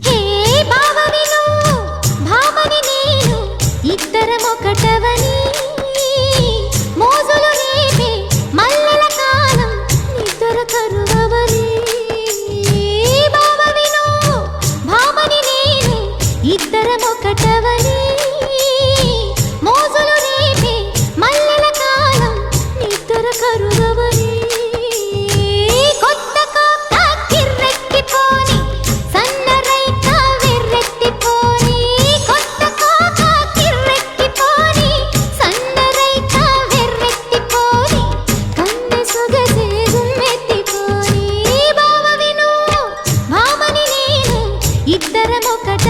హే బావని నువ్వు భామని నేను ఇద్దరమొకటవని మోజులు రేపే మల్లెల కాలం నిద్ర కరువవని బావని నువ్వు భామని నేను ఇద్దరమొకటవని మోజులు రేపే మల్లెల కాలం నిద్ర కరువవని కొత్త కోక కిర్రెక్కిపోని సన్నరైక వెర్రెక్కిపోని కొత్త కోక కిర్రెక్కిపోని సన్నరైక వెర్రెక్కిపోని కన్నె సొగసే గుమ్మెత్తిపోని బావవి నువ్వు భామని నేను ఇద్దరమొకట